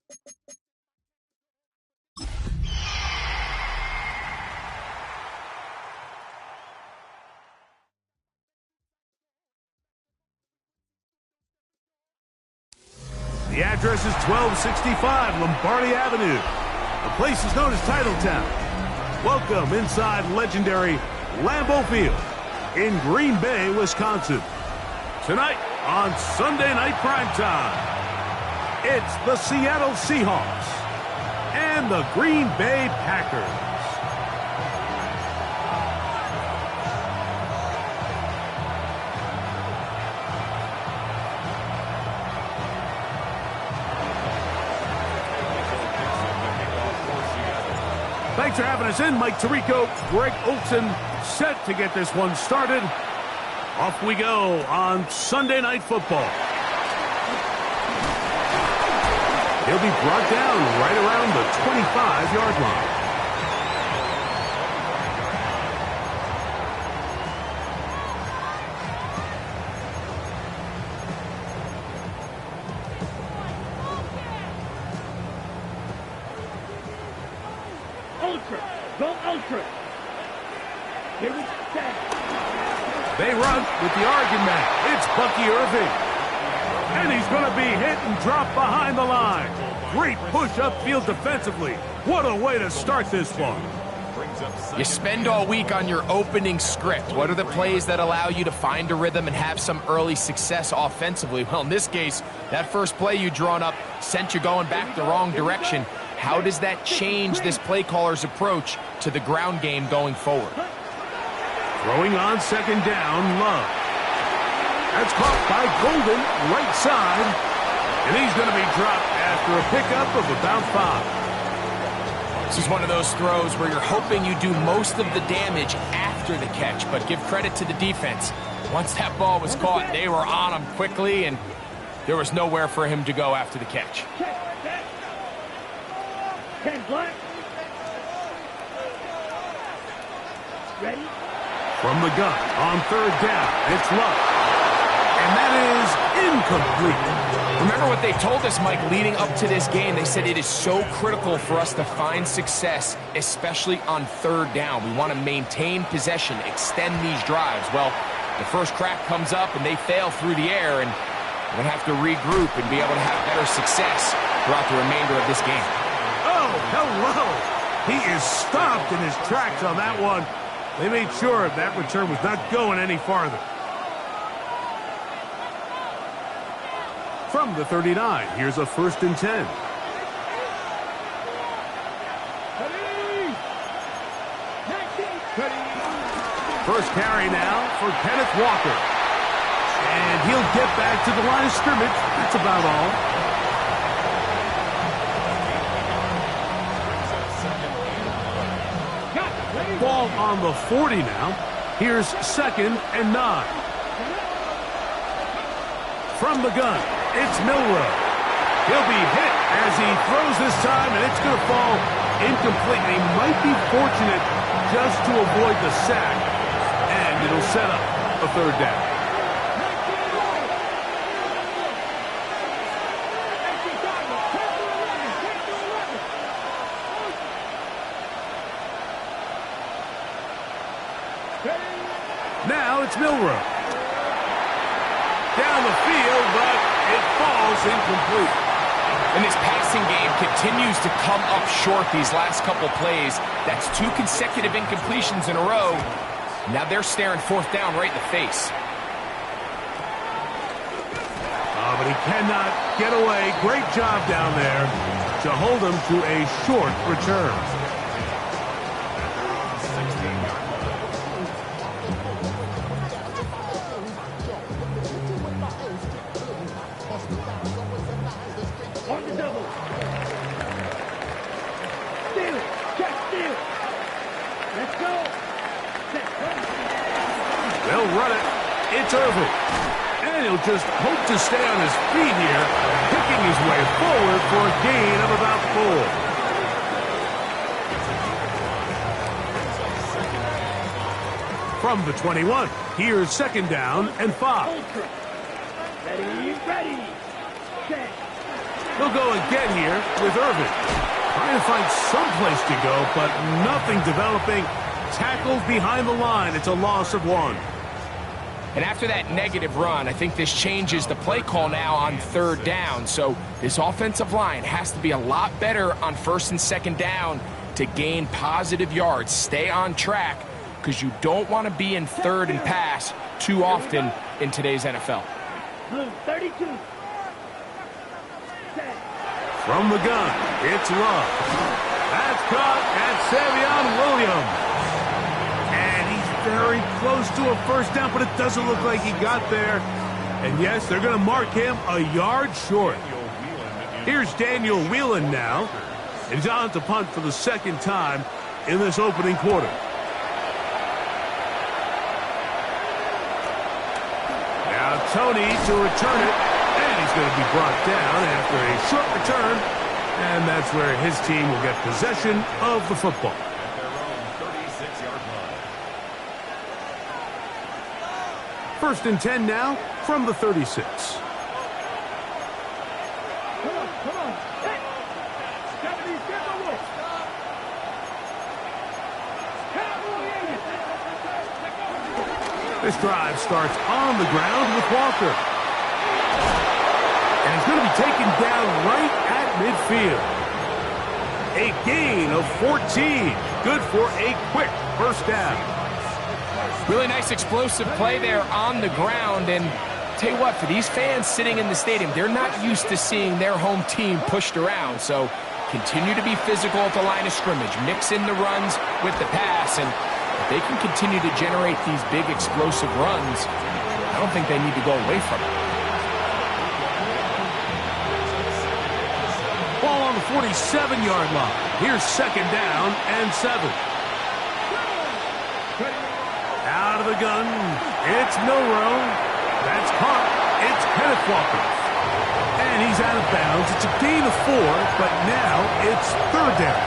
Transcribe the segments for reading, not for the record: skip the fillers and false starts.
The address is 1265 Lombardi Avenue. The place is known as Titletown. Welcome inside legendary Lambeau Field in Green Bay, Wisconsin. Tonight on Sunday Night Primetime, it's the Seattle Seahawks and the Green Bay Packers. Thanks for having us in. Mike Tirico, Greg Olson, set to get this one started. Off we go on Sunday Night Football. He'll be brought down right around the 25-yard line. They run with the Oregon man. It's Bucky Irving. And he's going to be hit and dropped behind the line. Great push upfield defensively. What a way to start this one. You spend all week on your opening script. What are the plays that allow you to find a rhythm and have some early success offensively? Well, in this case, that first play you drawn up sent you going back the wrong direction. How does that change this play caller's approach to the ground game going forward? Throwing on second down, Love. That's caught by Golden, right side. And he's going to be dropped after a pickup of about 5. This is one of those throws where you're hoping you do most of the damage after the catch, but give credit to the defense. Once that ball was caught, they were on him quickly, and there was nowhere for him to go after the catch. Ready? From the gun on third down, it's Love. And that is incomplete. Remember what they told us, Mike, leading up to this game. They said it is so critical for us to find success, especially on third down. We want to maintain possession, extend these drives. Well, the first crack comes up and they fail through the air, and we're going to have to regroup and be able to have better success throughout the remainder of this game. Oh, hello. He is stopped in his tracks on that one. They made sure that return was not going any farther. From the 39, here's a 1st and 10. First carry now for Kenneth Walker. And he'll get back to the line of scrimmage. That's about all. Ball on the 40 now. Here's 2nd and 9. From the gun, it's Milroe. He'll be hit as he throws this time, and it's going to fall incomplete. He might be fortunate just to avoid the sack, and it'll set up a 3rd down. Now it's Milroe. Down the field, but it falls incomplete. And this passing game continues to come up short these last couple plays. That's 2 consecutive incompletions in a row. Now they're staring 4th down right in the face. But he cannot get away. Great job down there to hold him to a short return. They'll run it. It's Irving. And he'll just hope to stay on his feet here, picking his way forward for a gain of about 4. From the 21, here's 2nd down and 5. Ready, set. He'll go again here with Irvin. Trying to find some place to go, but nothing developing. Tackled behind the line. It's a loss of 1. And after that negative run, I think this changes the play call now on 3rd down. So this offensive line has to be a lot better on 1st and 2nd down to gain positive yards. Stay on track, because you don't want to be in 3rd and pass too often in today's NFL. 32. From the gun, it's Love. That's caught at Savion Williams. And he's very close to a 1st down, but it doesn't look like he got there. And yes, they're going to mark him a yard short. Here's Daniel Whelan now. He's on to punt for the 2nd time in this opening quarter. Now Tony to return it. And he's going to be brought down after a short return. And that's where his team will get possession of the football. At their own 36-yard line. 1st and 10 now from the 36. Come on. Hey. This drive starts on the ground with Walker. And he's going to be taken down right at midfield. A gain of 14. Good for a quick 1st down. Really nice explosive play there on the ground. And tell you what, for these fans sitting in the stadium, they're not used to seeing their home team pushed around. So continue to be physical at the line of scrimmage. Mix in the runs with the pass. And if they can continue to generate these big explosive runs, I don't think they need to go away from it. Ball on the 47-yard line. Here's 2nd down and 7. Out of the gun, it's Milroe. That's caught. It's Kenneth Walker. And he's out of bounds. It's a gain of 4, but now it's 3rd down.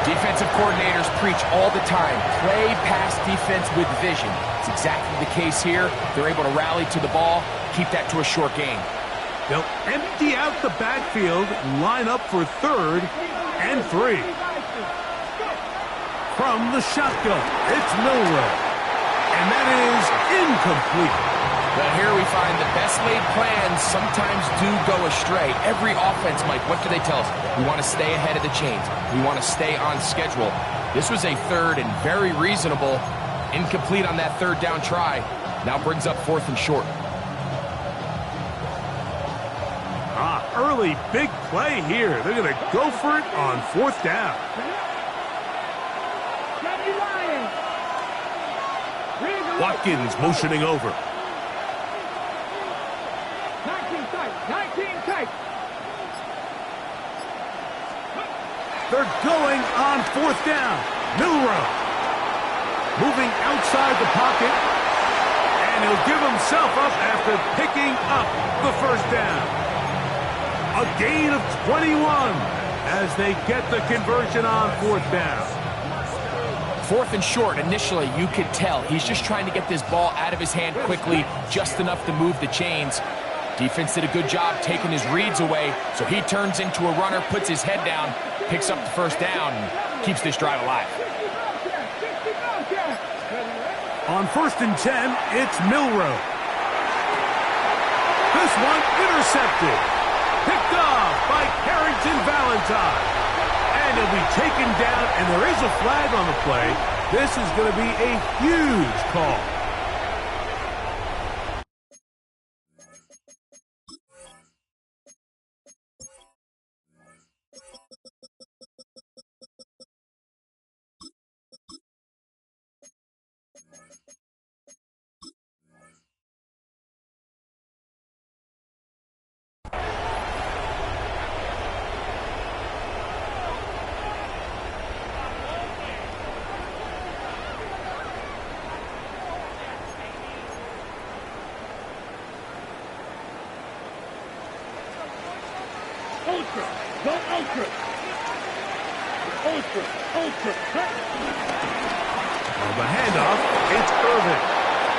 Defensive coordinators preach all the time, play pass defense with vision. It's exactly the case here. They're able to rally to the ball, keep that to a short gain. They'll empty out the backfield, line up for 3rd and 3. From the shotgun, it's Milroe. And that is incomplete. Well, here we find the best laid plans sometimes do go astray. Every offense, Mike, what do they tell us? We want to stay ahead of the chains. We want to stay on schedule. This was a 3rd and very reasonable. Incomplete on that 3rd down try. Now brings up 4th and short. Early big play here. They're going to go for it on 4th down. Watkins motioning over. 19 tight. They're going on 4th down. Milroe moving outside the pocket. And he'll give himself up after picking up the 1st down. A gain of 21 as they get the conversion on 4th down. 4th and short, initially, you could tell he's just trying to get this ball out of his hand quickly, just enough to move the chains. Defense did a good job taking his reads away, so he turns into a runner, puts his head down, picks up the 1st down, and keeps this drive alive. On 1st and 10, it's Milroe. This one intercepted. Picked off by Carrington Valentine. And he'll be taken down, and there is a flag on the play. This is going to be a huge call. Ultra. Go ultra. Ultra. On the handoff, it's Irvin.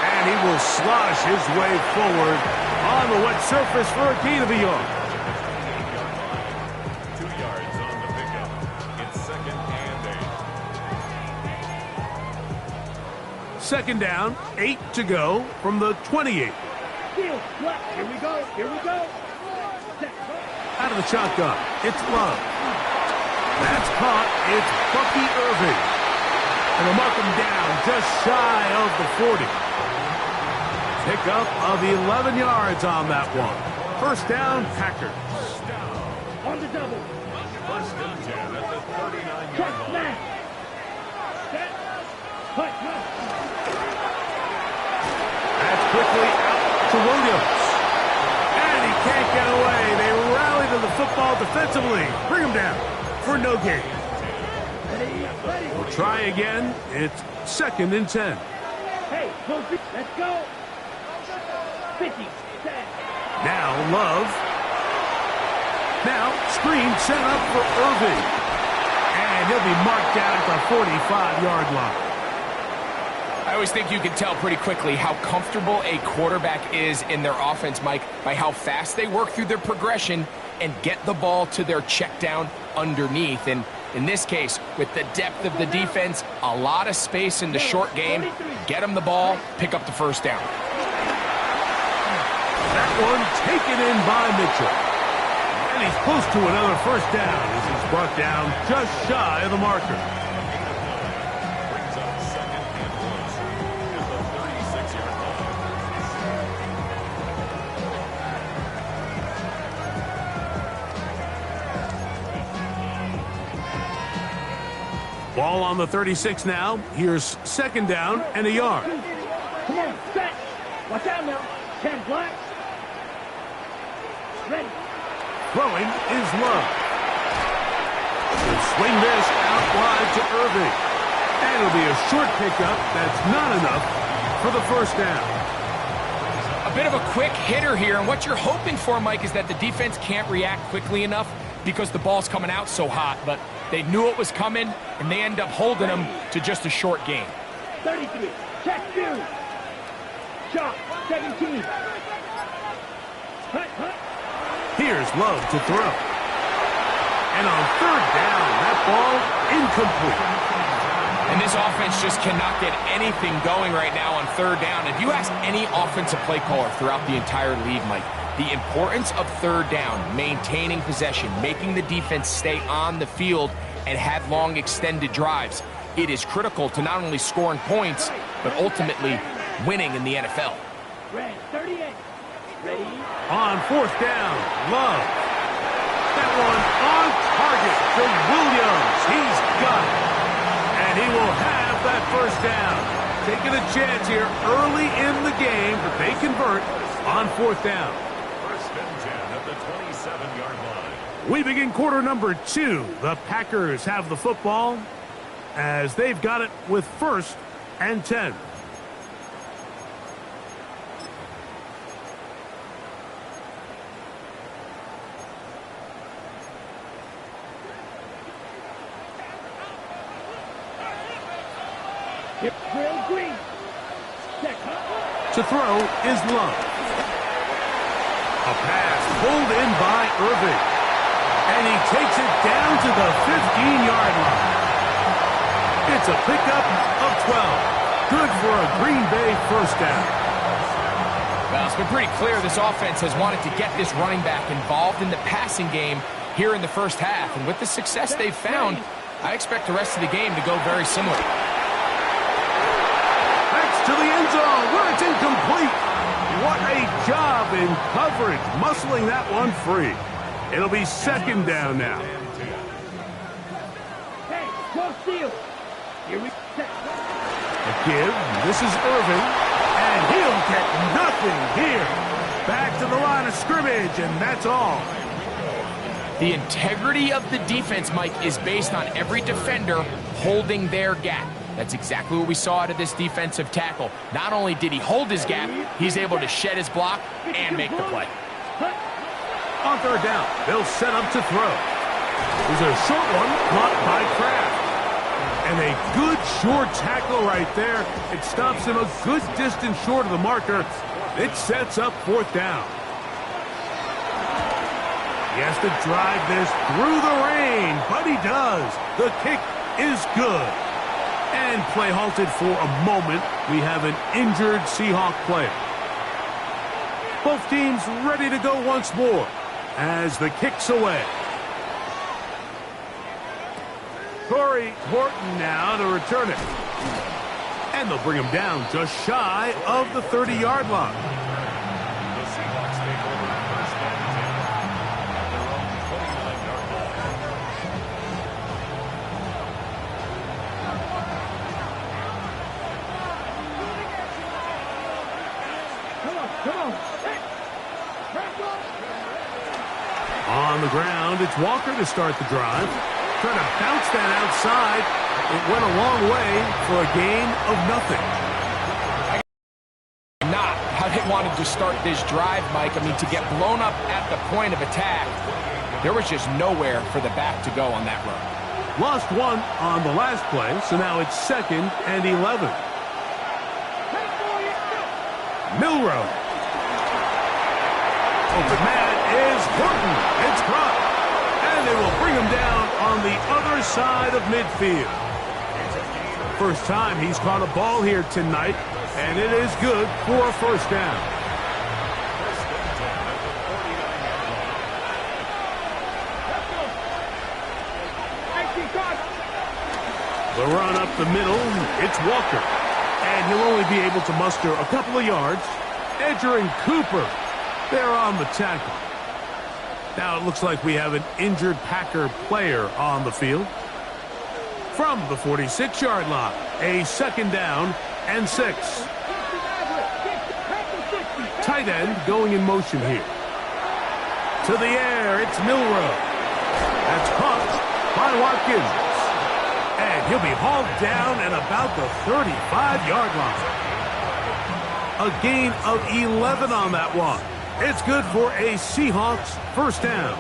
And he will slosh his way forward on the wet surface for a gain of a yard. Second down, 8 to go from the 28. Field left. Here we go. Here we go. Out of the shotgun, it's Love. That's caught. It's Bucky Irving. And they'll mark him down just shy of the 40. Pickup of 11 yards on that one. First down, Packers. On the double. First and 10 at the 39-yard Check line. snap. Set. Cut. That's quickly out to Williams. And he can't get away. They rally to the football defensively. Bring him down for no gain. Ready. We'll try again. It's second and 10. Hey, go. Let's go. 50. Set. Now Love. Now screen set up for Irving. And he'll be marked down at the 45-yard line. I always think you can tell pretty quickly how comfortable a quarterback is in their offense, Mike, by how fast they work through their progression and get the ball to their check down underneath. And in this case, with the depth of the defense, a lot of space in the short game, get them the ball, pick up the first down. That one taken in by Mitchell. And he's close to another first down as he's brought down just shy of the marker. Brings up second and 1 at the 36-yard line. Ball on the 36 now. Here's second down and a yard. Come on, set. Watch out now. 10 black. Ready. Throwing is Love. He'll swing this out wide to Irving. And it'll be a short pickup that's not enough for the first down. A bit of a quick hitter here, and what you're hoping for, Mike, is that the defense can't react quickly enough because the ball's coming out so hot, but they knew it was coming, and they end up holding them to just a short gain. 33. Check 2. Shot. 17. Cut. Here's Love to throw. And on third down, that ball incomplete. And this offense just cannot get anything going right now on third down. If you ask any offensive play caller throughout the entire league, Mike, the importance of third down, maintaining possession, making the defense stay on the field, and have long extended drives, it is critical to not only scoring points, but ultimately winning in the NFL. Red. 38. Ready. On fourth down, Love. That one on target to Williams. He's got it. And he will have that first down. Taking a chance here early in the game, but they convert on fourth down. First and 10 at the 27-yard line. We begin quarter number 2. The Packers have the football as they've got it with first and 10. Hip drill green. Check. To throw is Love. A pass pulled in by Irving. And he takes it down to the 15-yard line. It's a pickup of 12. Good for a Green Bay first down. Well, it's been pretty clear this offense has wanted to get this running back involved in the passing game here in the first half. And with the success they've found, I expect the rest of the game to go very similar. To the end zone where it's incomplete. What a job in coverage, muscling that one free. It'll be second down now. Hey, go steal. Here we go. A give. This is Irving. And he'll get nothing here. Back to the line of scrimmage, and that's all. The integrity of the defense, Mike, is based on every defender holding their gap. That's exactly what we saw out of this defensive tackle. Not only did he hold his gap, he's able to shed his block and make the play. On third down, they'll set up to throw. There's a short one caught by Kraft. And a good short tackle right there. It stops him a good distance short of the marker. It sets up fourth down. He has to drive this through the rain, but he does. The kick is good. And play halted for a moment. We have an injured Seahawk player. Both teams ready to go once more as the kick's away. Corey Horton now to return it. And they'll bring him down just shy of the 30-yard line. The Seahawks take over first and 10 at their own 29-yard line. Come on. On the ground, it's Walker to start the drive. Trying to bounce that outside. It went a long way for a gain of nothing. Not how they wanted to start this drive, Mike. I mean, to get blown up at the point of attack, there was just nowhere for the back to go on that run. Lost one on the last play, so now it's 2nd and 11. Milroe. Open man is Horton. It's caught. And they will bring him down on the other side of midfield. First time he's caught a ball here tonight, and it is good for a first down. The run up the middle, it's Walker. And he'll only be able to muster a couple of yards. Edger and Cooper, they're on the tackle. Now it looks like we have an injured Packer player on the field. From the 46-yard line, a 2nd down and 6. Tight end going in motion here. To the air, it's Milroe. That's caught by Watkins. And he'll be hauled down at about the 35-yard line. A gain of 11 on that one. It's good for a Seahawks first down.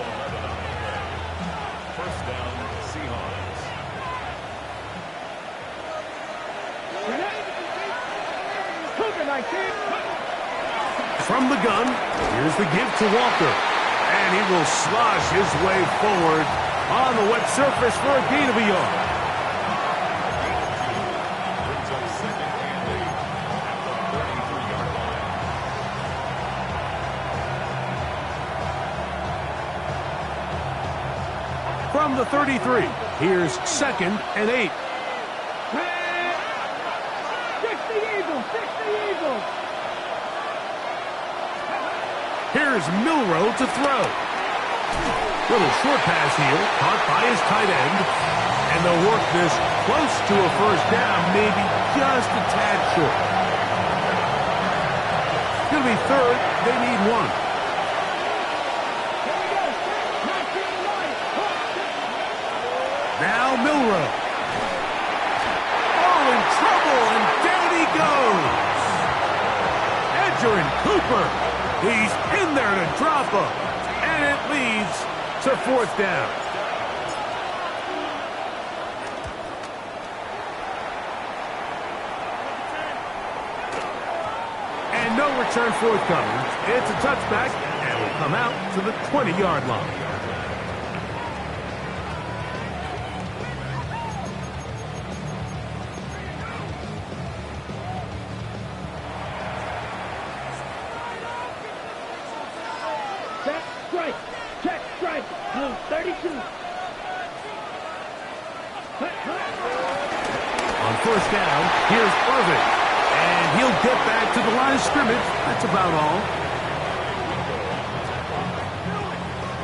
First down, Seahawks. From the gun, here's the give to Walker. And he will slosh his way forward on the wet surface for a gain of a yard. Brings up 2nd and 8 at the 33-yard line. From the 33, here's 2nd and 8. Fix the Eagles! Here's Milroe to throw. Little short pass here, caught by his tight end. And they'll work this close to a first down, maybe just a tad short. It's going to be 3rd. They need 1. Now Milroe. Oh, in trouble, and down he goes. Edger and Cooper. He's in there to drop him. And it leads to 4th down. And no return forthcoming. It's a touchback, and will come out to the 20-yard line. Check strike. 32. On first down, here's Irvin. And he'll get back to the line of scrimmage. That's about all.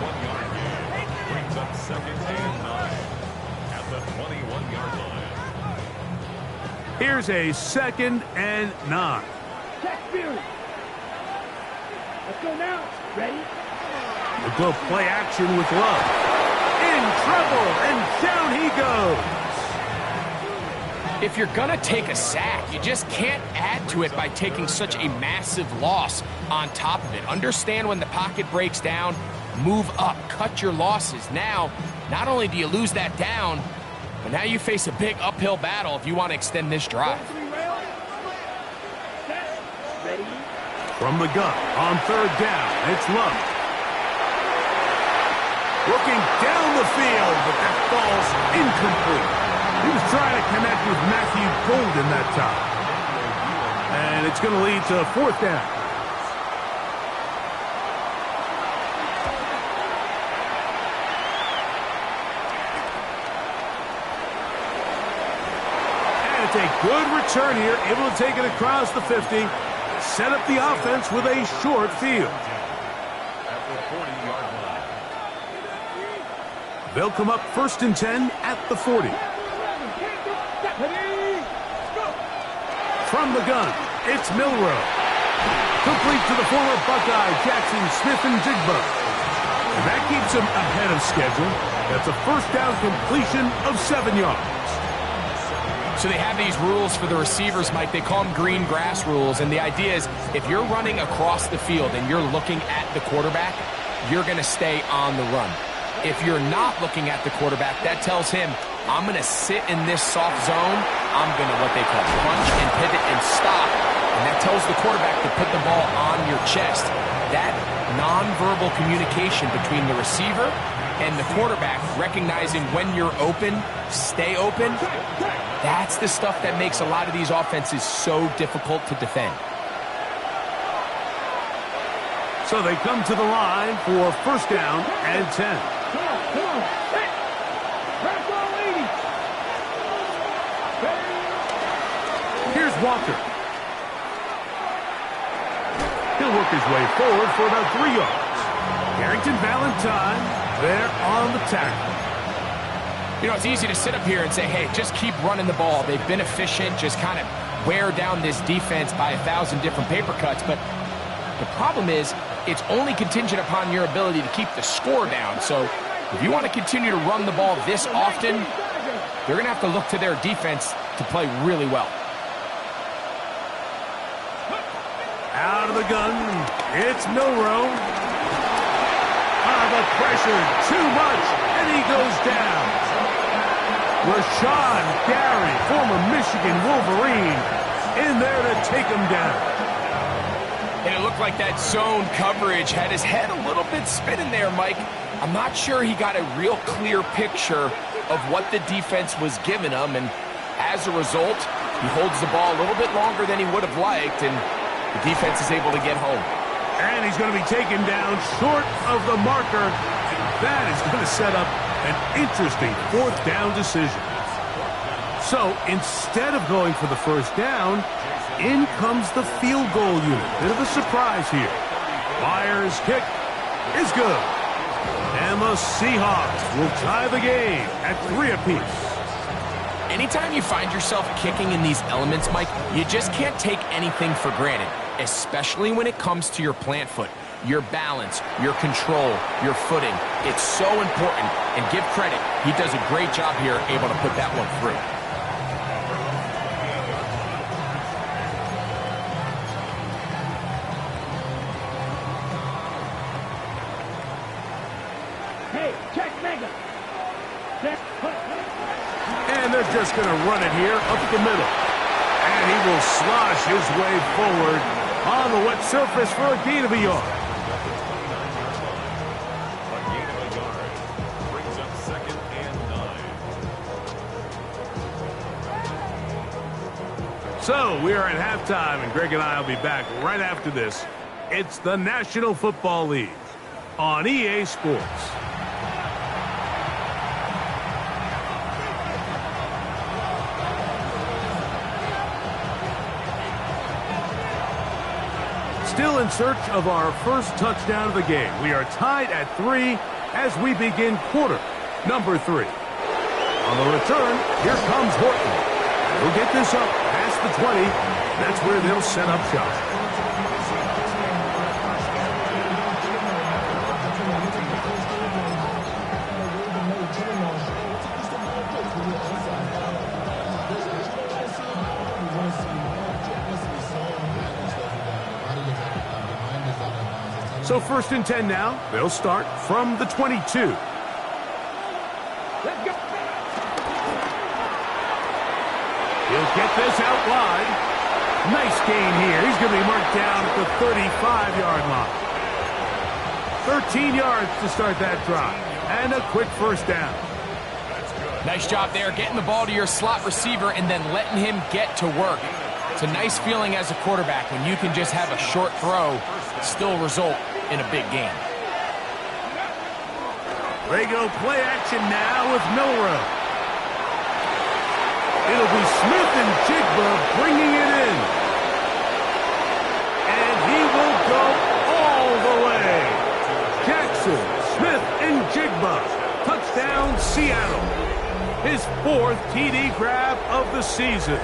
1-yard gain. Brings up 2nd and 9 at the 21-yard line. Here's a 2nd and 9. Check Fury. Let's go now. Ready? We'll go play action with Love. In trouble, and down he goes. If you're going to take a sack, you just can't add to it by taking such a massive loss on top of it. Understand when the pocket breaks down, move up, cut your losses. Now, not only do you lose that down, but now you face a big uphill battle if you want to extend this drive. Ready? From the gun, on 3rd down, it's Love. Looking down the field, but that falls incomplete. He was trying to connect with Matthew Golden that time. And it's going to lead to 4th down. And it's a good return here, able to take it across the 50, set up the offense with a short field. At the 40-yard line. They'll come up 1st and 10 at the 40. From the gun, it's Milroe. Complete to the former Buckeye, Jackson Smith-Njigba. And that keeps him ahead of schedule. That's a 1st down completion of 7 yards. So they have these rules for the receivers, Mike. They call them green grass rules. And the idea is if you're running across the field and you're looking at the quarterback, you're going to stay on the run. If you're not looking at the quarterback, that tells him, I'm going to sit in this soft zone. I'm going to what they call punch and pivot and stop. And that tells the quarterback to put the ball on your chest. That nonverbal communication between the receiver and the quarterback, recognizing when you're open, stay open, that's the stuff that makes a lot of these offenses so difficult to defend. So they come to the line for 1st down and 10. Here's Walker. He'll work his way forward for about 3 yards. Carrington Valentine there on the tackle. You know, it's easy to sit up here and say, hey, just keep running the ball. They've been efficient, just kind of wear down this defense by 1,000 different paper cuts. But the problem is it's only contingent upon your ability to keep the score down. So if you want to continue to run the ball this often, they're going to have to look to their defense to play really well. Out of the gun, it's Milroe. The pressure, too much, and he goes down. Rashawn Gary, former Michigan Wolverine, in there to take him down. And it looked like that zone coverage had his head a little bit spinning there, Mike. I'm not sure he got a real clear picture of what the defense was giving him, and as a result, he holds the ball a little bit longer than he would have liked, and the defense is able to get home. And he's going to be taken down short of the marker. That is going to set up an interesting 4th down decision. So instead of going for the 1st down, in comes the field goal unit. Bit of a surprise here. Myers' kick is good. And the Seahawks will tie the game at 3 apiece. Anytime you find yourself kicking in these elements, Mike, you just can't take anything for granted, especially when it comes to your plant foot, your balance, your control, your footing. It's so important, and give credit. He does a great job here, able to put that one through. And they're just going to run it here up the middle. And he will slosh his way forward on the wet surface for a gain of a yard. A gain of a yard. Brings up 2nd and 9. So we are at halftime, and Greg and I will be back right after this. It's the National Football League on EA Sports. Still in search of our first touchdown of the game. We are tied at 3 as we begin quarter number 3. On the return, here comes Horton. He'll get this up past the 20. That's where they'll set up shop. So 1st and 10 now. They'll start from the 22. Let's go. He'll get this out wide. Nice gain here. He's going to be marked down at the 35-yard line. 13 yards to start that drive. And a quick 1st down. That's good. Nice job there, getting the ball to your slot receiver and then letting him get to work. It's a nice feeling as a quarterback when you can just have a short throw still result in a big game. They go play action now with Milroe. It'll be Smith and Jigba bringing it in. And he will go all the way. Jackson, Smith, and Jigba. Touchdown, Seattle. His 4th TD grab of the season.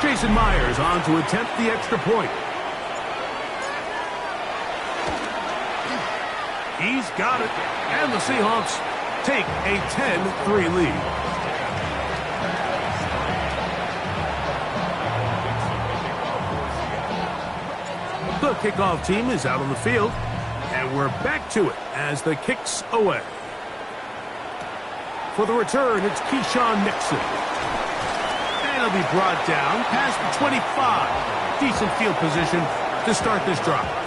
Jason Myers on to attempt the extra point. He's got it. And the Seahawks take a 10-3 lead. The kickoff team is out on the field. And we're back to it as the kick's away. For the return, it's Keyshawn Nixon. And he'll be brought down past the 25. Decent field position to start this drive.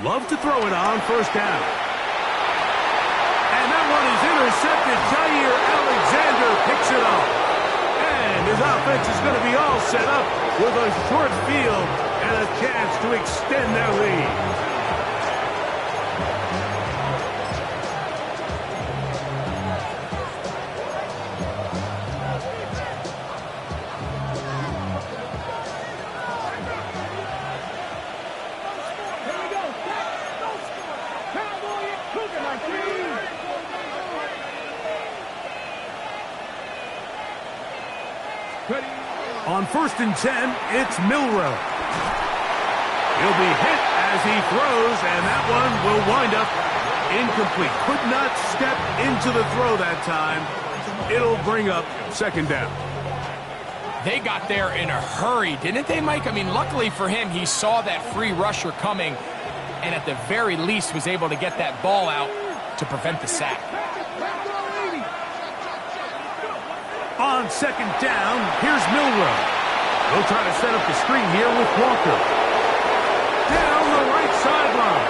Love to throw it on first down. And that one is intercepted. Jair Alexander picks it up. And his offense is going to be all set up with a short field and a chance to extend their lead. On 1st and 10, it's Milroe. He'll be hit as he throws, and that one will wind up incomplete. Could not step into the throw that time. It'll bring up 2nd down. They got there in a hurry, didn't they, Mike? I mean, luckily for him, he saw that free rusher coming, and at the very least was able to get that ball out to prevent the sack. On 2nd down, here's Milroe. They'll try to set up the screen here with Walker. Down the right sideline.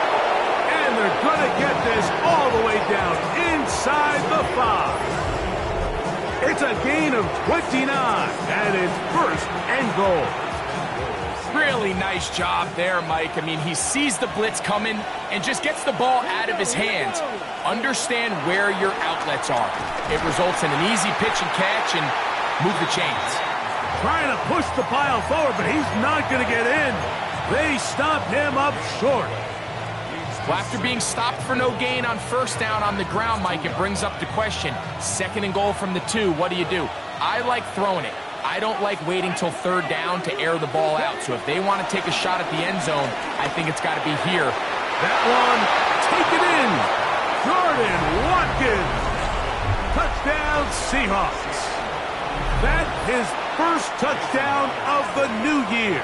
And they're going to get this all the way down inside the 5. It's a gain of 29, and it's 1st and goal. Really nice job there, Mike. I mean, he sees the blitz coming and just gets the ball out of his hands. Understand where your outlets are. It results in an easy pitch and catch and move the chains. Trying to push the pile forward, but he's not going to get in. They stop him up short. Well, after being stopped for no gain on 1st down on the ground, Mike, it brings up the question. 2nd and goal from the 2, what do? I like throwing it. I don't like waiting till 3rd down to air the ball out. So if they want to take a shot at the end zone, I think it's got to be here. That one, taken in. Jordan Watkins. Touchdown, Seahawks. That's his 1st touchdown of the new year.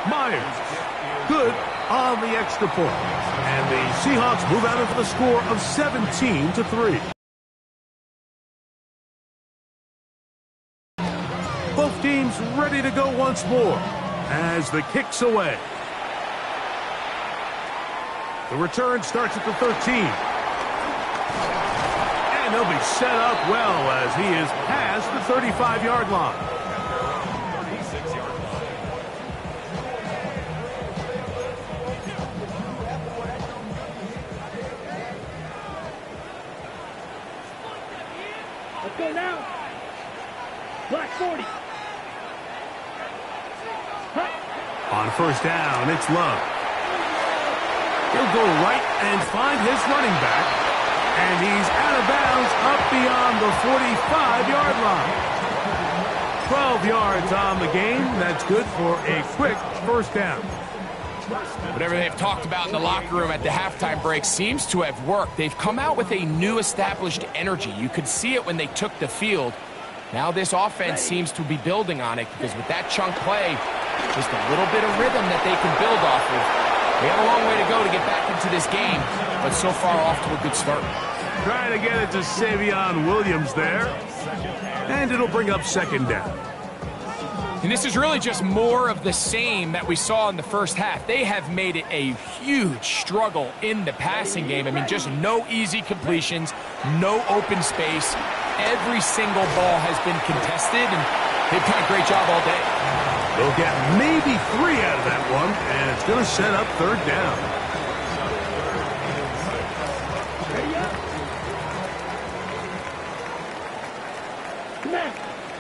Myers, good on the extra point. And the Seahawks move out with a score of 17-3. Both teams ready to go once more as the kick's away. The return starts at the 13. And they'll be set up well as he is past the 35-yard line. 36-yard line. Let's go now. Black 40. On 1st down, it's Love. He'll go right and find his running back. And he's out of bounds up beyond the 45-yard line. 12 yards on the game. That's good for a quick 1st down. Whatever they've talked about in the locker room at the halftime break seems to have worked. They've come out with a new established energy. You could see it when they took the field. Now this offense seems to be building on it because with that chunk play, just a little bit of rhythm that they can build off of. They have a long way to go to get back into this game, but so far off to a good start. Trying to get it to Savion Williams there. And it'll bring up second down. And this is really just more of the same that we saw in the first half. They have made it a huge struggle in the passing game. I mean, just no easy completions, no open space. Every single ball has been contested, and they've done a great job all day. They'll get maybe 3 out of that one, and it's going to set up third down.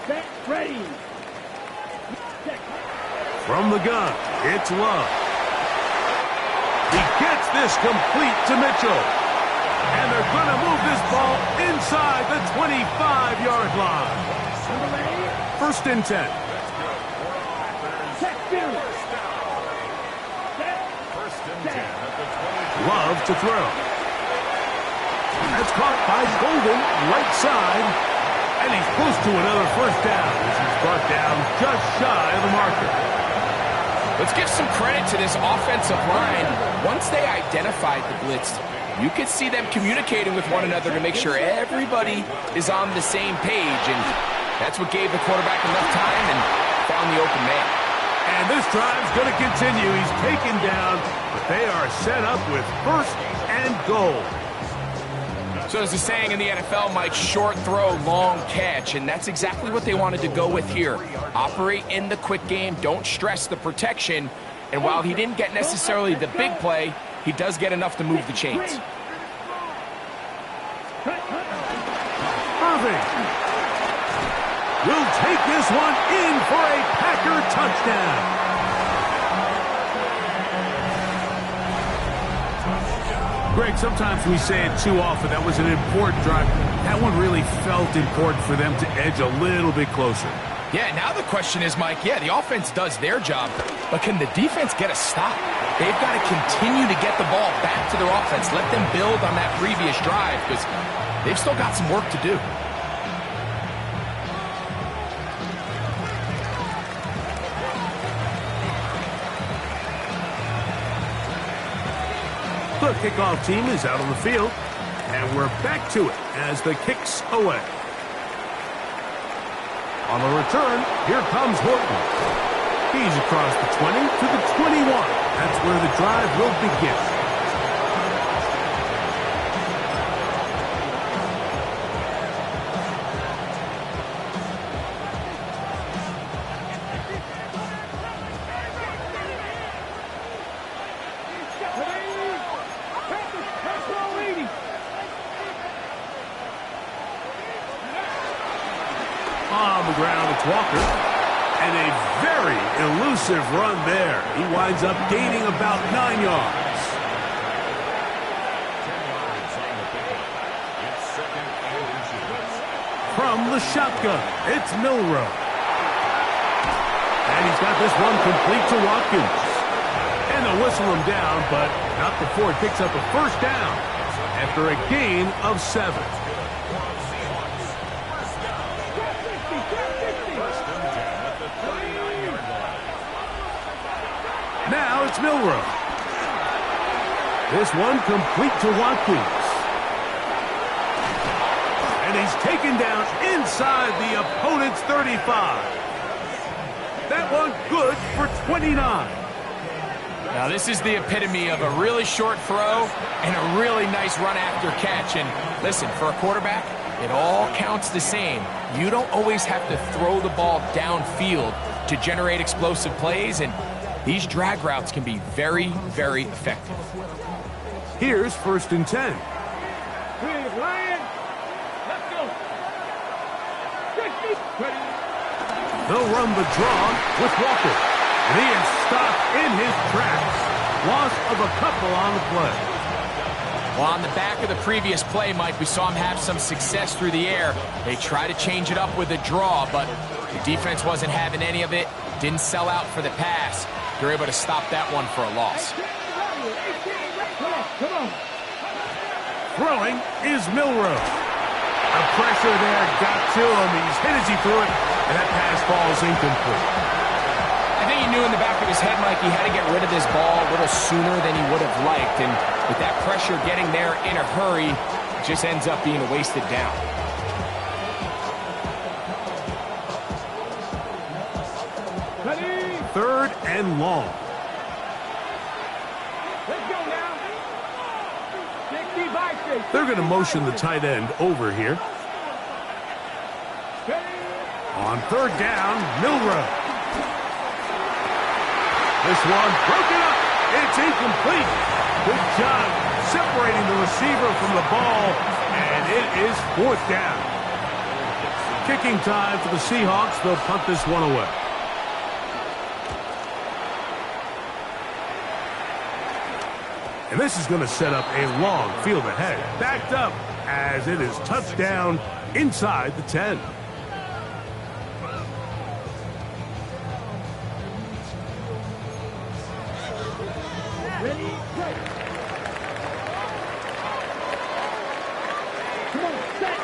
Set, ready. From the gun, it's Love. He gets this complete to Mitchell. And they're going to move this ball inside the 25-yard line. First and 10. Love to throw. That's caught by Golden, right side. And he's close to another first down as he's brought down just shy of the marker. Let's give some credit to this offensive line. Once they identified the blitz, you could see them communicating with one another to make sure everybody is on the same page. And that's what gave the quarterback enough time and found the open man. And this drive's going to continue. He's taken down, but they are set up with first and goal. So there's a saying in the NFL, Mike, short throw, long catch, and that's exactly what they wanted to go with here. Operate in the quick game, don't stress the protection, and while he didn't get necessarily the big play, he does get enough to move the chains. Irving will take this one in for a Packer touchdown. Greg, sometimes we say it too often. That was an important drive. That one really felt important for them to edge a little bit closer. Yeah, now the question is, Mike, yeah, the offense does their job, but can the defense get a stop? They've got to continue to get the ball back to their offense. Let them build on that previous drive because they've still got some work to do. The kickoff team is out on the field, and we're back to it as the kick's away. On the return, here comes Horton. He's across the 20 to the 21. That's where the drive will begin. On the ground, it's Walker. And a very elusive run there. He winds up gaining about 9 yards. From the shotgun, it's Milroe. And he's got this one complete to Watkins. And they'll whistle him down, but not before he picks up a first down after a gain of 7. Now it's Milroe. This one complete to Watkins. And he's taken down inside the opponent's 35. That one good for 29. Now this is the epitome of a really short throw and a really nice run after catch. And listen, for a quarterback, it all counts the same. You don't always have to throw the ball downfield to generate explosive plays, and these drag routes can be very, very effective. Here's first and 10. They'll run the draw with Walker. And he is stopped in his tracks. Loss of a couple on the play. Well, on the back of the previous play, Mike, we saw him have some success through the air. They try to change it up with a draw, but the defense wasn't having any of it. Didn't sell out for the pass. They're able to stop that one for a loss. Come on. Throwing is Milroe. The pressure there got to him. He's hit as he threw it, and that pass falls incomplete. I think he knew in the back of his head, Mike, he had to get rid of this ball a little sooner than he would have liked. And with that pressure getting there in a hurry, it just ends up being a wasted down. Ready? 3rd and long. Let's go now. 60 by 60. They're going to motion the tight end over here. On 3rd down, Milroe. This one broken up. It's incomplete. Good job separating the receiver from the ball, and it is 4th down. Kicking time for the Seahawks. They'll punt this one away. And this is going to set up a long field ahead. Backed up as it is touchdown inside the 10. Ready? Go. Come on, set.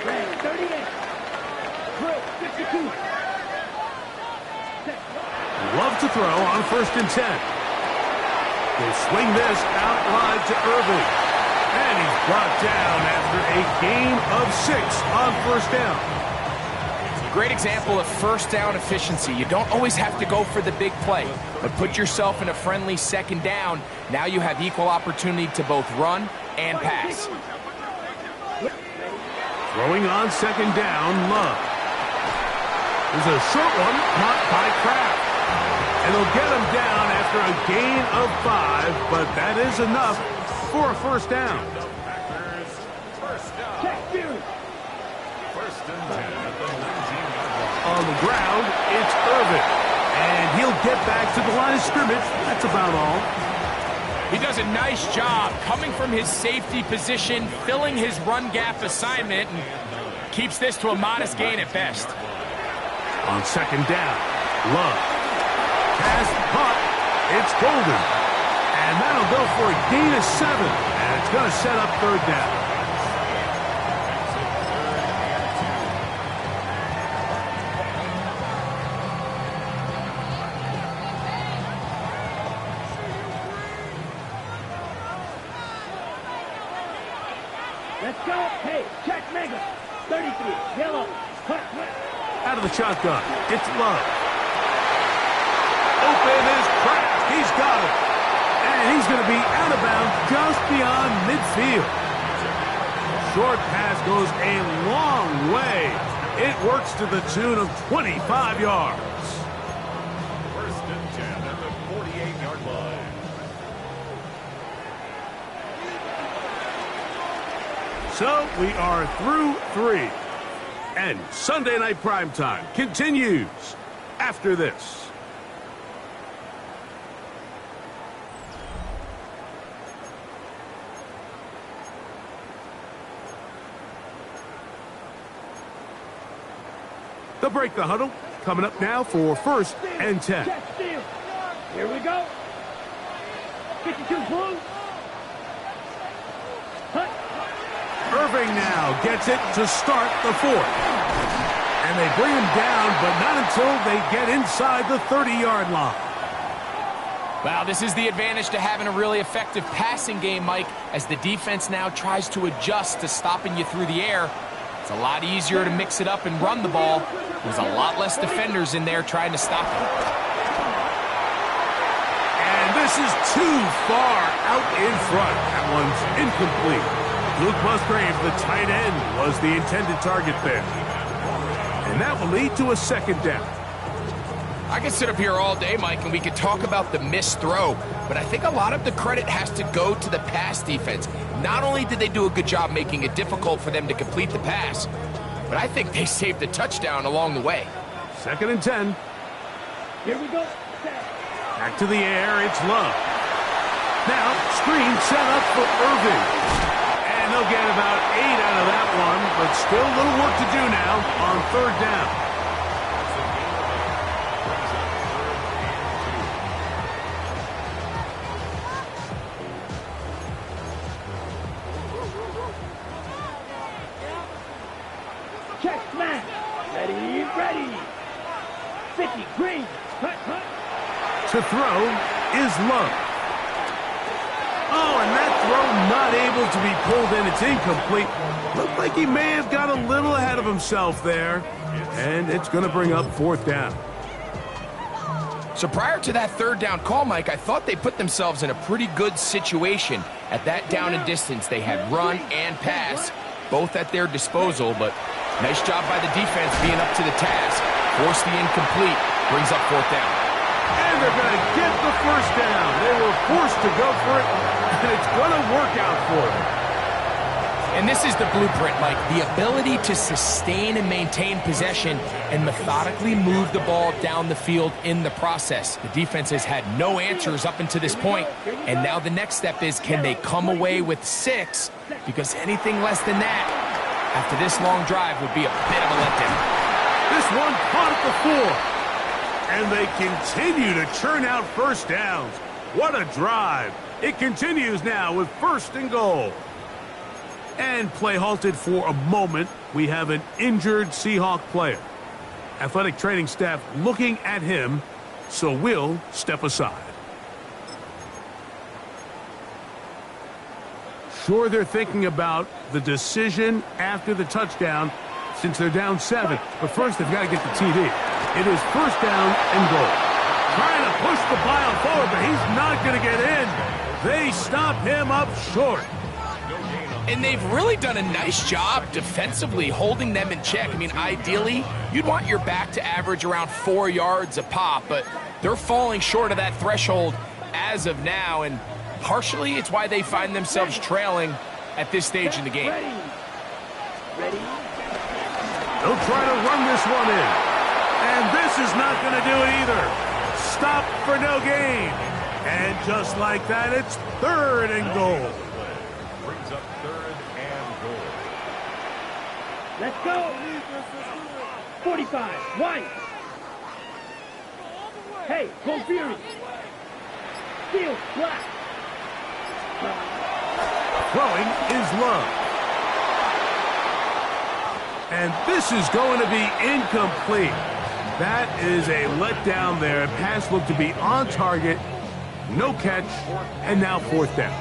Red, 38. Drill, 52. Set. Love to throw on 1st and 10. He'll swing this out wide to Irving. And he's brought down after a gain of 6 on 1st down. Great example of 1st down efficiency. You don't always have to go for the big play, but put yourself in a friendly 2nd down. Now you have equal opportunity to both run and pass. Throwing on 2nd down, Love. There's a short one caught by Kraft. And they'll get him down after a gain of 5, but that is enough for a 1st down. Check, dude. 1st and 10 at the 19-yard line. On the ground, it's Irving. And he'll get back to the line of scrimmage. That's about all. He does a nice job coming from his safety position, filling his run gap assignment, and keeps this to a modest gain at best. On 2nd down, Love. Pass caught. It's Golden. And that'll go for a gain of 7. And it's going to set up 3rd down. Let's go. Hey, check Mega. 33. Yellow. Hut. Out of the shotgun, it's Love. Open is Kraft. He's got it. And he's going to be out of bounds just beyond midfield. Short pass goes a long way. It works to the tune of 25 yards. 1st and 10 at the 48-yard line. So we are through 3. And Sunday Night Primetime continues after this. They'll break the huddle. Coming up now for 1st and 10. Check steal. Here we go. 52 blue. Hut. Irving now gets it to start the 4th. And they bring him down, but not until they get inside the 30-yard line. Well, this is the advantage to having a really effective passing game, Mike, as the defense now tries to adjust to stopping you through the air. It's a lot easier to mix it up and run the ball. There's a lot less defenders in there trying to stop him. And this is too far out in front. That one's incomplete. Luke Musgrave, the tight end, was the intended target there. And that will lead to a 2nd down. I could sit up here all day, Mike, and we could talk about the missed throw, but I think a lot of the credit has to go to the pass defense. Not only did they do a good job making it difficult for them to complete the pass, but I think they saved a touchdown along the way. 2nd and 10. Here we go. Back to the air, it's Love. Now, screen set up for Irving. And they'll get about 8 out of that one, but still a little work to do now on 3rd down. ready. 50, green. Cut, cut. To throw is Love. Oh, and that throw not able to be pulled in. It's incomplete. Looked like he may have got a little ahead of himself there. And it's going to bring up 4th down. So prior to that 3rd down call, Mike, I thought they put themselves in a pretty good situation. At that down and distance, they had run and pass, both at their disposal, but nice job by the defense being up to the task. Force the incomplete, brings up 4th down. And they're going to get the 1st down. They were forced to go for it, and it's going to work out for them. And this is the blueprint, Mike. The ability to sustain and maintain possession and methodically move the ball down the field in the process. The defense has had no answers up until this point, and now the next step is, can they come away with 6? Because anything less than that, after this long drive, would be a bit of a letdown. This one caught at the 4. And they continue to churn out 1st downs. What a drive. It continues now with 1st and goal. And play halted for a moment. We have an injured Seahawk player. Athletic training staff looking at him, so we'll step aside. Sure, they're thinking about the decision after the touchdown since they're down 7. But first, they've got to get the TD. It is 1st down and goal. Trying to push the pile forward, but he's not going to get in. They stop him up short. And they've really done a nice job defensively holding them in check. I mean, ideally, you'd want your back to average around 4 yards a pop, but they're falling short of that threshold as of now, and partially it's why they find themselves trailing at this stage in the game. Ready. They'll try to run this one in. And this is not going to do it either. Stop for no gain. And just like that, it's 3rd and goal. Brings up 3rd and goal. Let's go. 45, White. Hey, go Fury. Field, black. Throwing is Love. And this is going to be incomplete. That is a letdown there. Pass looked to be on target. No catch. And now 4th down.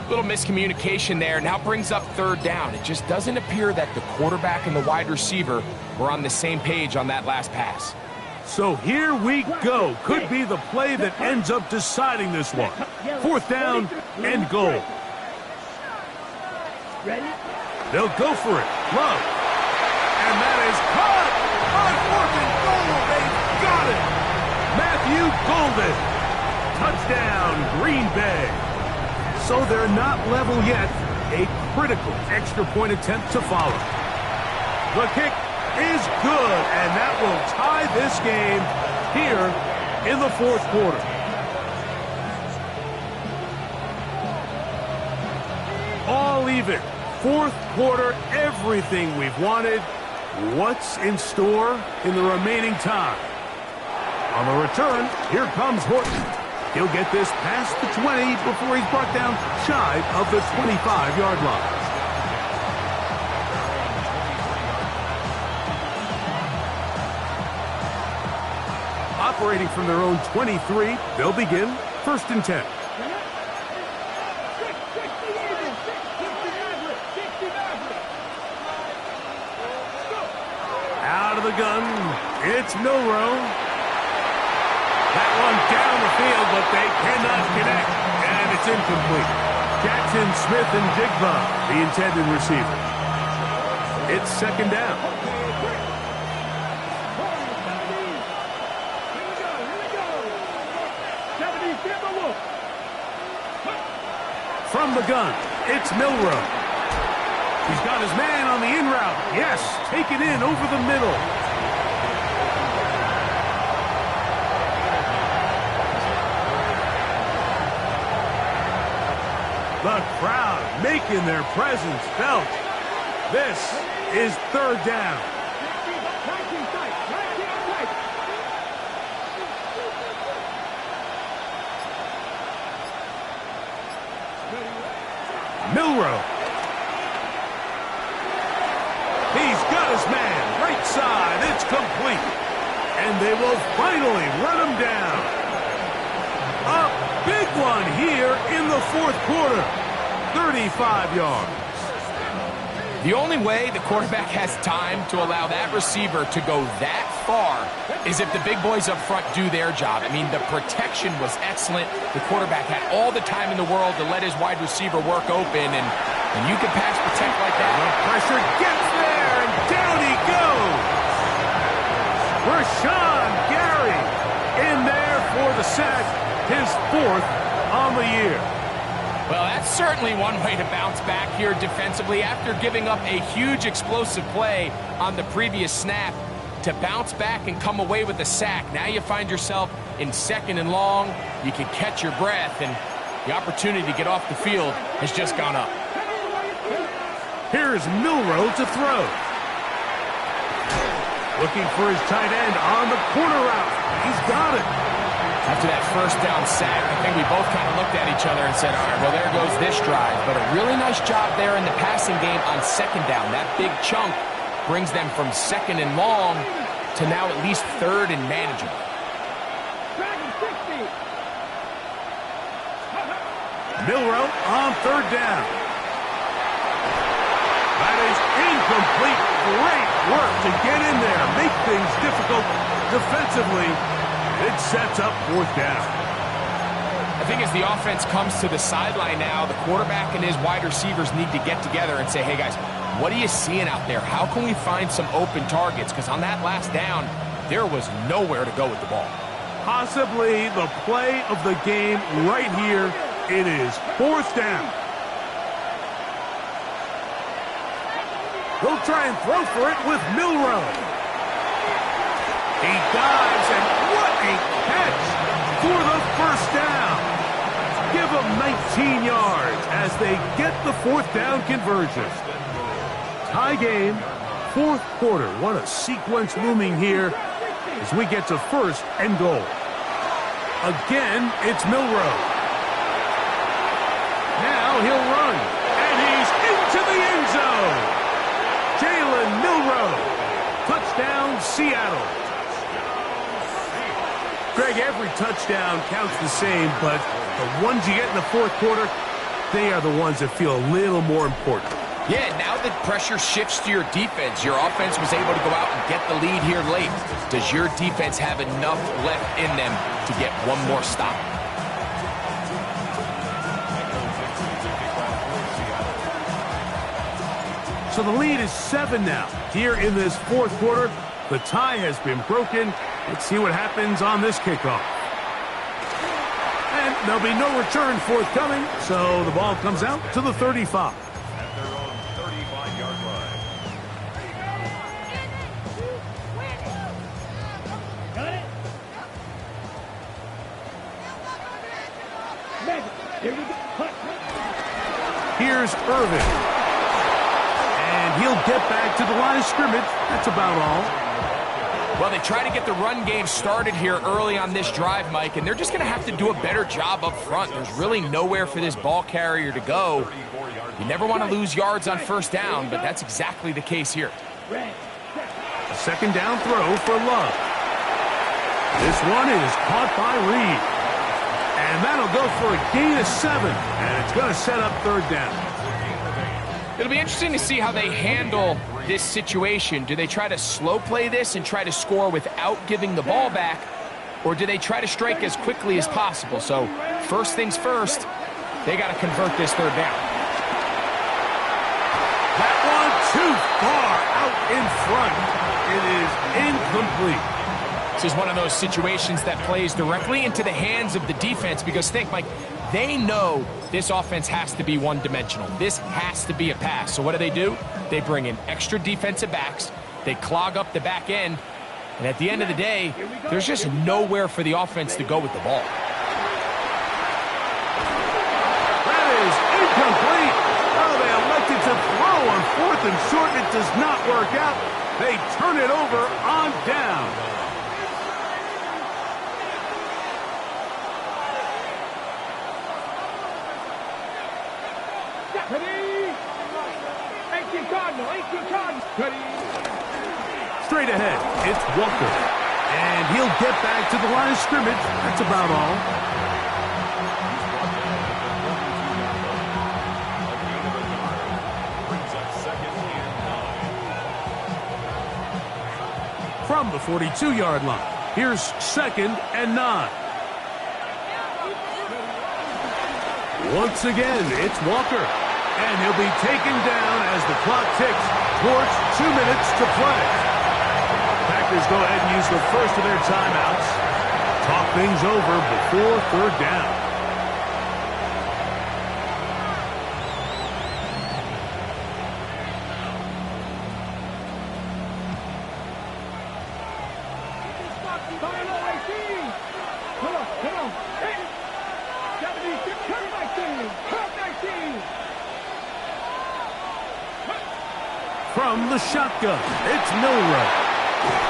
Little miscommunication there. Now brings up 3rd down. It just doesn't appear that the quarterback and the wide receiver were on the same page on that last pass. So here we go. Could be the play that ends up deciding this one. 4th down and goal. Ready? They'll go for it. Love. And that is caught on 4th and goal. They've got it. Matthew Golden. Touchdown, Green Bay. So they're not level yet. A critical extra point attempt to follow. The kick is good, and that will tie this game here in the 4th quarter. All even. 4th quarter, everything we've wanted. What's in store in the remaining time? On the return, here comes Horton. He'll get this past the 20 before he's brought down shy of the 25-yard line. Operating from their own 23, they'll begin 1st and 10. Out of the gun, it's Milroe. That one down the field, but they cannot connect, and it's incomplete. Jackson, Smith, and Jigba, the intended receiver. It's 2nd down. From the gun, it's Milroe. He's got his man on the in route. Yes, taken in over the middle. The crowd making their presence felt. This is 3rd down. Milroe. He's got his man. Right side. That's complete. And they will finally run him down. A big one here in the fourth quarter. 35 yards. The only way the quarterback has time to allow that receiver to go that far is if the big boys up front do their job. I mean, the protection was excellent. The quarterback had all the time in the world to let his wide receiver work open, and you can pass protect like that. The pressure gets there, and down he goes. Rashawn Gary in there for the sack, his fourth on the year. Well, that's certainly one way to bounce back here defensively. After giving up a huge explosive play on the previous snap, to bounce back and come away with the sack. Now you find yourself in 2nd and long. You can catch your breath, and the opportunity to get off the field has just gone up. Here's Milroe to throw. Looking for his tight end on the corner route. He's got it. After that first down sack, I think we both kind of looked at each other and said, all right, well, there goes this drive. But a really nice job there in the passing game on 2nd down. That big chunk brings them from 2nd and long to now at least 3rd and manageable. Milroe on 3rd down. That is incomplete. Great work to get in there, make things difficult defensively. It sets up 4th down. I think as the offense comes to the sideline now, the quarterback and his wide receivers need to get together and say, hey, guys, what are you seeing out there? How can we find some open targets? Because on that last down, there was nowhere to go with the ball. Possibly the play of the game right here. It is 4th down. They'll try and throw for it with Milroe. He dives, and what a catch for the 1st down. Give him 19 yards as they get the 4th down conversion. Tie game, 4th quarter. What a sequence looming here as we get to 1st and goal. Again, it's Milroe. Now he'll run, and he's into the end zone. Jalen Milroe, touchdown Seattle. Greg, every touchdown counts the same, but the ones you get in the 4th quarter, they are the ones that feel a little more important. Yeah, now that pressure shifts to your defense, your offense was able to go out and get the lead here late. Does your defense have enough left in them to get one more stop? So the lead is 7 now. Here in this 4th quarter, the tie has been broken. Let's see what happens on this kickoff. And there'll be no return forthcoming, so the ball comes out to the 35. At their own 35-yard line. Got it? Here we go. Here's Irvin. And he'll get back to the line of scrimmage. That's about all. Well, they try to get the run game started here early on this drive, Mike, and they're just going to have to do a better job up front. There's really nowhere for this ball carrier to go. You never want to lose yards on 1st down, but that's exactly the case here. A 2nd down throw for Love. This one is caught by Reed. And that'll go for a gain of 7, and it's going to set up 3rd down. It'll be interesting to see how they handle this situation. Do they try to slow play this and try to score without giving the ball back, or do they try to strike as quickly as possible? So first things first, they got to convert this 3rd down. That one too far out in front. It is incomplete. This is one of those situations that plays directly into the hands of the defense because think, Mike, they know this offense has to be one-dimensional. This has to be a pass. So what do? They bring in extra defensive backs. They clog up the back end. And at the end of the day, there's just nowhere for the offense to go with the ball. That is incomplete. Oh, they elected to throw on 4th and short. It does not work out. They turn it over on down. Straight ahead, it's Walker. And he'll get back to the line of scrimmage. That's about all. From the 42-yard line, here's 2nd and 9. Once again, it's Walker. And he'll be taken down as the clock ticks towards 2 minutes to play. Packers go ahead and use the first of their timeouts. Talk things over before 3rd down. From the shotgun, it's Milroe.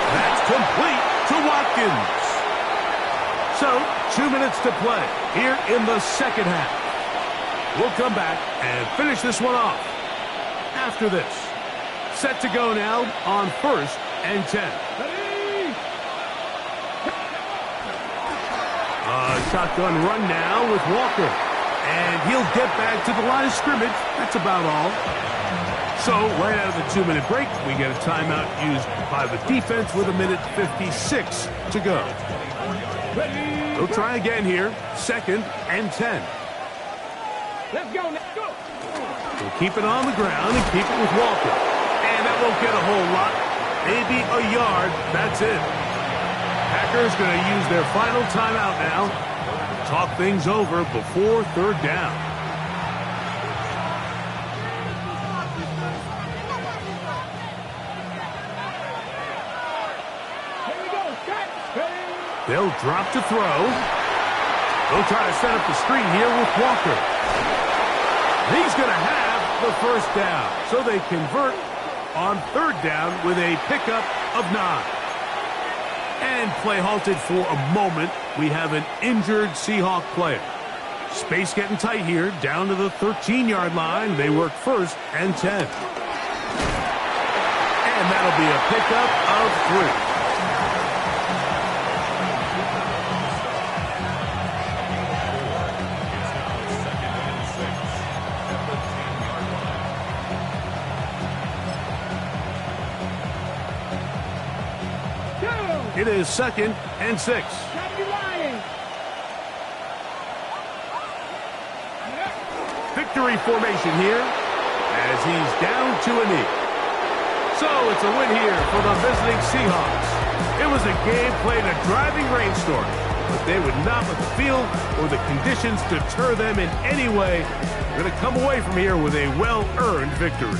That's complete to Watkins. So, 2 minutes to play here in the 2nd half. We'll come back and finish this one off after this. Set to go now on 1st and 10. A shotgun run now with Walker. And he'll get back to the line of scrimmage. That's about all. So, right out of the 2-minute break, we get a timeout used by the defense with 1:56 to go. They'll try again here. 2nd and 10. Let's go. We'll keep it on the ground and keep it with Walker. And that won't get a whole lot. Maybe a yard. That's it. Packers going to use their final timeout now. Talk things over before 3rd down. They'll drop to throw. They'll try to set up the screen here with Walker. He's going to have the 1st down. So they convert on 3rd down with a pickup of 9. And play halted for a moment. We have an injured Seahawk player. Space getting tight here. Down to the 13-yard line. They work 1st and 10. And that'll be a pickup of 3. It is 2nd and 6. Victory formation here as he's down to a knee. So it's a win here for the visiting Seahawks. It was a game played in a driving rainstorm, but they would not let the field or the conditions deter them in any way. They're going to come away from here with a well-earned victory.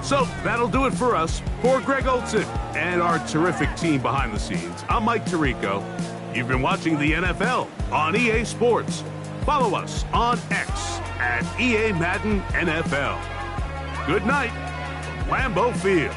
So that'll do it for us. For Greg Olson and our terrific team behind the scenes, I'm Mike Tirico. You've been watching the NFL on EA Sports. Follow us on X at EA Madden NFL. Good night, Lambeau Field.